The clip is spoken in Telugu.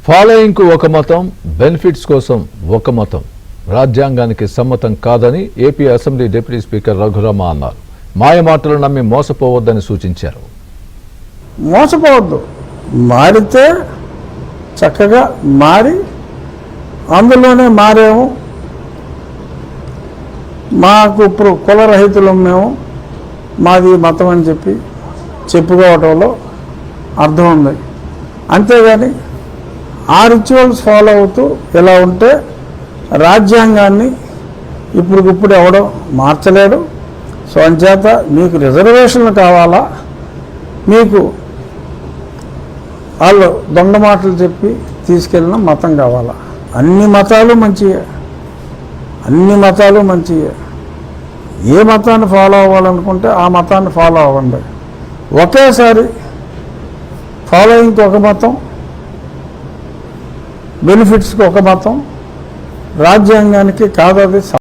ఫాలోయింగ్కు ఒక మతం, బెనిఫిట్స్ కోసం ఒక మతం రాజ్యాంగానికి సమ్మతం కాదని AP assembly deputy speaker Raghurama అన్నారు. మాయ మాటలు నమ్మి మోసపోవద్దని సూచించారు. మోసపోవద్దు, మారితే చక్కగా మారి అందులోనే మారేము. మాకు ఇప్పుడు కులరహితులం, మేము మాది మతం అని చెప్పుకోవటంలో అర్థం ఉంది. అంతేగాని ఆ రిచువల్స్ ఫాలో అవుతూ ఇలా ఉంటే రాజ్యాంగాన్ని ఇప్పటికిప్పుడు ఎవడో మార్చలేడు. సో అంచేత మీకు రిజర్వేషన్లు కావాలా, మీకు వాళ్ళు దొంగ మాటలు చెప్పి తీసుకెళ్ళిన మతం కావాలా? అన్ని మతాలు మంచియే, అన్ని మతాలు మంచియే. ఏ మతాన్ని ఫాలో అవ్వాలనుకుంటే ఆ మతాన్ని ఫాలో అవ్వండి. ఒకేసారి ఫాలోయింగ్కి ఒక మతం, బెనిఫిట్స్కి ఒక మతం, రాజ్యాంగానికి కాదది.